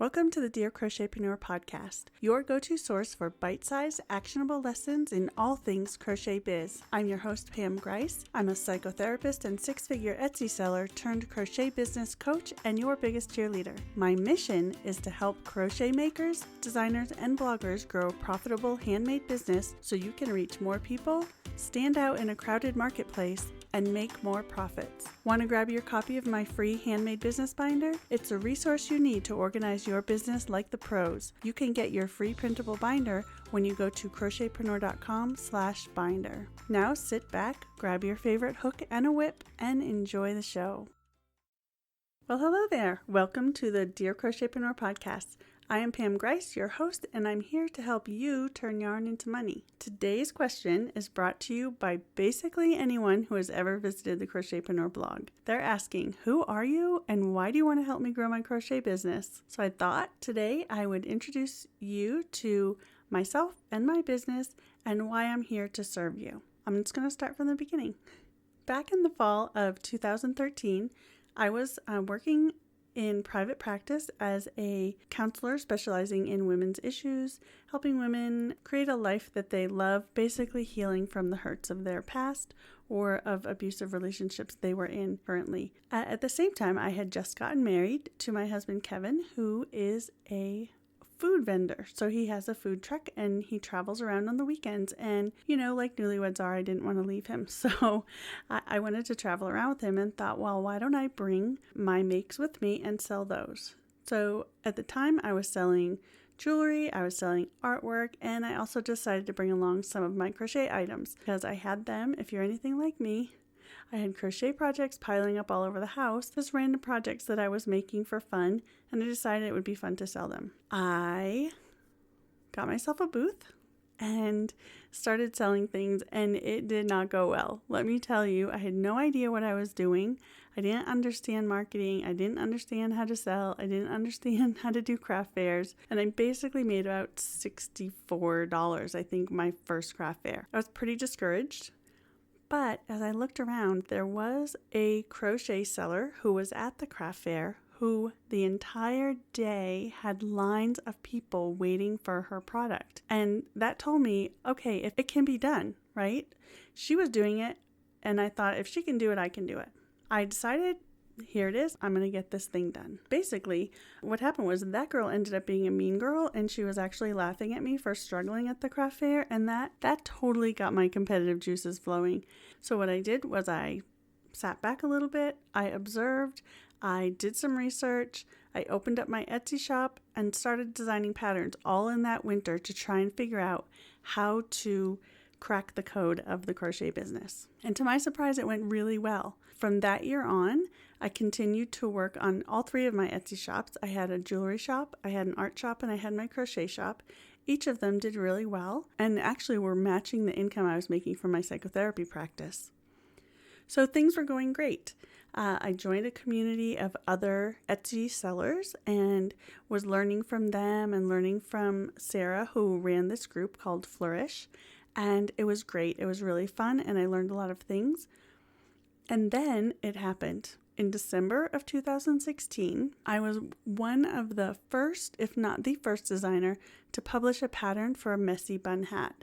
Welcome to the Dear Crochetpreneur podcast, your go-to source for bite-sized, actionable lessons in all things crochet biz. I'm your host, Pam Grice. I'm a psychotherapist and six-figure Etsy seller turned crochet business coach and your biggest cheerleader. My mission is to help crochet makers, designers, and bloggers grow a profitable handmade business so you can reach more people, stand out in a crowded marketplace, and make more profits. Want to grab your copy of my free handmade business binder? It's a resource you need to organize your business like the pros. You can get your free printable binder when you go to crochetpreneur.com/binder. Now sit back, grab your favorite hook and a whip, and enjoy the show. Well, hello there. Welcome to the Dear Crochetpreneur podcast. I am Pam Grice, your host, and I'm here to help you turn yarn into money. Today's question is brought to you by basically anyone who has ever visited the Crochetpreneur blog. They're asking, who are you and why do you want to help me grow my crochet business? So I thought today I would introduce you to myself and my business and why I'm here to serve you. I'm just going to start from the beginning. Back in the fall of 2013, I was working in private practice as a counselor specializing in women's issues, helping women create a life that they love, basically healing from the hurts of their past or of abusive relationships they were in currently. At the same time, I had just gotten married to my husband, Kevin, who is a food vendor. So he has a food truck and he travels around on the weekends. And, like newlyweds are, I didn't want to leave him. So I wanted to travel around with him and thought, well, why don't I bring my makes with me and sell those? So at the time I was selling jewelry, I was selling artwork, and I also decided to bring along some of my crochet items because I had them. If you're anything like me, I had crochet projects piling up all over the house, just random projects that I was making for fun, and I decided it would be fun to sell them. I got myself a booth and started selling things, and it did not go well. Let me tell you, I had no idea what I was doing. I didn't understand marketing. I didn't understand how to sell. I didn't understand how to do craft fairs, and I basically made about $64, I think, my first craft fair. I was pretty discouraged. But as I looked around, there was a crochet seller who was at the craft fair who the entire day had lines of people waiting for her product. And that told me, okay, if it can be done, right? She was doing it, and I thought, if she can do it, I can do it. I decided, here it is, I'm going to get this thing done. Basically, what happened was that girl ended up being a mean girl, and she was actually laughing at me for struggling at the craft fair, and that totally got my competitive juices flowing. So what I did was I sat back a little bit, I observed, I did some research, I opened up my Etsy shop and started designing patterns all in that winter to try and figure out how to crack the code of the crochet business. And to my surprise, it went really well. From that year on, I continued to work on all three of my Etsy shops. I had a jewelry shop, I had an art shop, and I had my crochet shop. Each of them did really well and actually were matching the income I was making from my psychotherapy practice. So things were going great. I joined a community of other Etsy sellers and was learning from them and learning from Sarah, who ran this group called Flourish. And it was great. It was really fun, and I learned a lot of things. And then it happened. In December of 2016, I was one of the first, if not the first designer, to publish a pattern for a messy bun hat.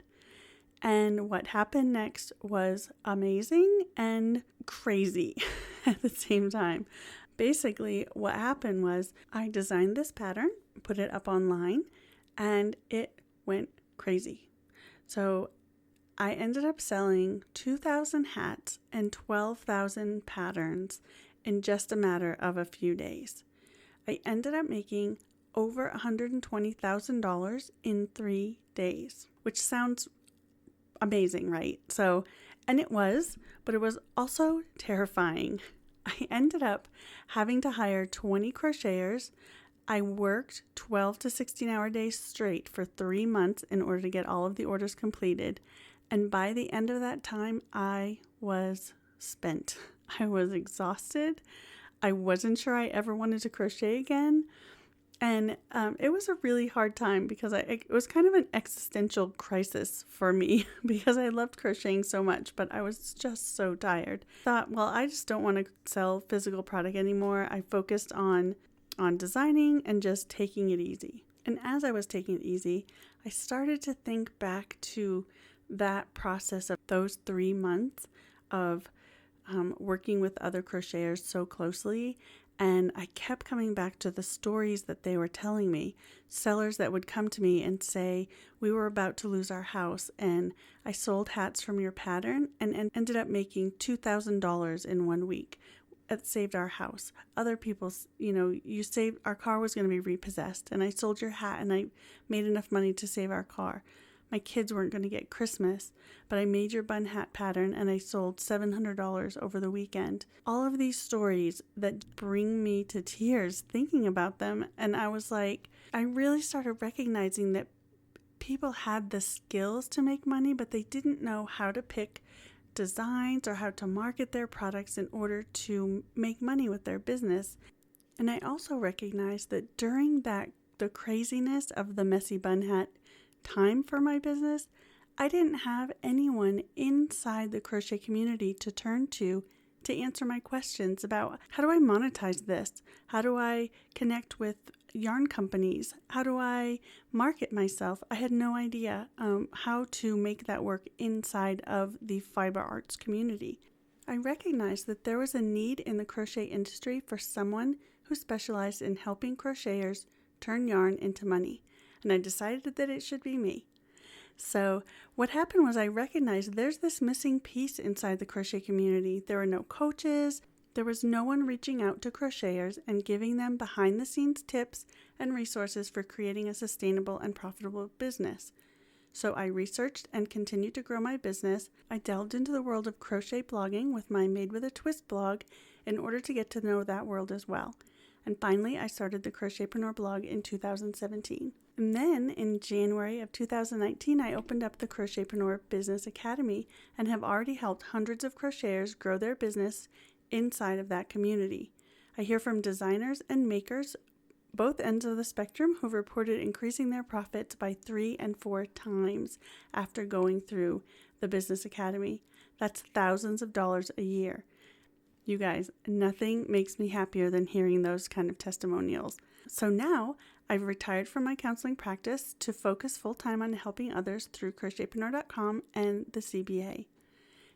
And what happened next was amazing and crazy at the same time. Basically, what happened was I designed this pattern, put it up online, and it went crazy. So I ended up selling 2,000 hats and 12,000 patterns in just a matter of a few days. I ended up making over $120,000 in 3 days, which sounds amazing, right? And it was, but it was also terrifying. I ended up having to hire 20 crocheters. I worked 12 to 16-hour days straight for 3 months in order to get all of the orders completed. And by the end of that time, I was spent. I was exhausted. I wasn't sure I ever wanted to crochet again. And it was a really hard time because it was kind of an existential crisis for me because I loved crocheting so much, but I was just so tired. Thought, well, I just don't want to sell physical product anymore. I focused on on designing and just taking it easy. And as I was taking it easy, I started to think back to that process of those 3 months of working with other crocheters so closely. And I kept coming back to the stories that they were telling me. Sellers that would come to me and say, we were about to lose our house and I sold hats from your pattern and ended up making $2,000 in 1 week. It saved our house. Other people's, you saved, our car was going to be repossessed and I sold your hat and I made enough money to save our car. My kids weren't going to get Christmas, but I made your bun hat pattern and I sold $700 over the weekend. All of these stories that bring me to tears thinking about them. And I was like, I really started recognizing that people had the skills to make money, but they didn't know how to pick designs or how to market their products in order to make money with their business. And I also recognized that during the craziness of the messy bun hat time for my business, I didn't have anyone inside the crochet community to turn to answer my questions about how do I monetize this? How do I connect with yarn companies? How do I market myself? I had no idea how to make that work inside of the fiber arts community. I recognized that there was a need in the crochet industry for someone who specialized in helping crocheters turn yarn into money. And I decided that it should be me. So what happened was I recognized there's this missing piece inside the crochet community. There were no coaches. There was no one reaching out to crocheters and giving them behind the scenes tips and resources for creating a sustainable and profitable business. So I researched and continued to grow my business. I delved into the world of crochet blogging with my Made with a Twist blog in order to get to know that world as well. And finally, I started the Crochetpreneur blog in 2017. And then in January of 2019, I opened up the Crochetpreneur Business Academy and have already helped hundreds of crocheters grow their business inside of that community. I hear from designers and makers, both ends of the spectrum, who've reported increasing their profits by 3 and 4 times after going through the Business Academy. That's thousands of dollars a year. You guys, nothing makes me happier than hearing those kind of testimonials. So now I've retired from my counseling practice to focus full-time on helping others through crochetpreneur.com and the CBA.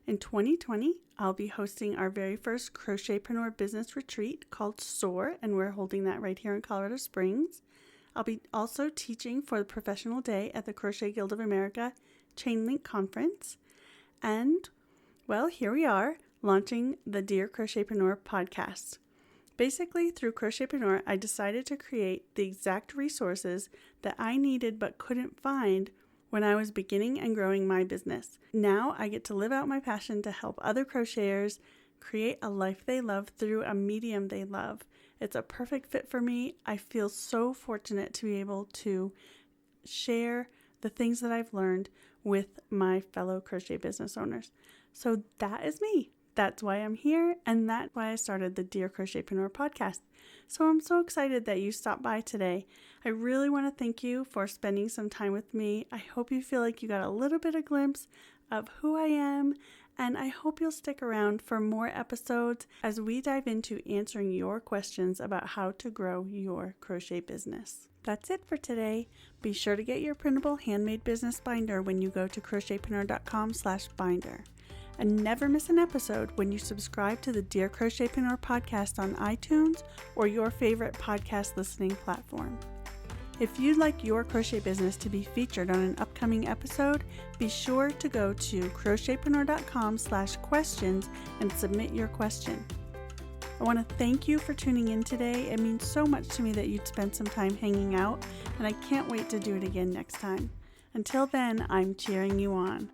In 2020, I'll be hosting our very first Crochetpreneur business retreat called SOAR, and we're holding that right here in Colorado Springs. I'll be also teaching for the Professional Day at the Crochet Guild of America Chainlink Conference. And, well, here we are, launching the Dear Crochetpreneur podcast. Basically, through Crochetpreneur, I decided to create the exact resources that I needed but couldn't find when I was beginning and growing my business. Now I get to live out my passion to help other crocheters create a life they love through a medium they love. It's a perfect fit for me. I feel so fortunate to be able to share the things that I've learned with my fellow crochet business owners. So that is me. That's why I'm here, and that's why I started the Dear Crochetpreneur podcast. So I'm so excited that you stopped by today. I really want to thank you for spending some time with me. I hope you feel like you got a little bit of glimpse of who I am, and I hope you'll stick around for more episodes as we dive into answering your questions about how to grow your crochet business. That's it for today. Be sure to get your printable handmade business binder when you go to crochetpreneur.com/binder. And never miss an episode when you subscribe to the Dear Crochetpreneur podcast on iTunes or your favorite podcast listening platform. If you'd like your crochet business to be featured on an upcoming episode, be sure to go to crochetpreneur.com/questions and submit your question. I want to thank you for tuning in today. It means so much to me that you'd spend some time hanging out, and I can't wait to do it again next time. Until then, I'm cheering you on.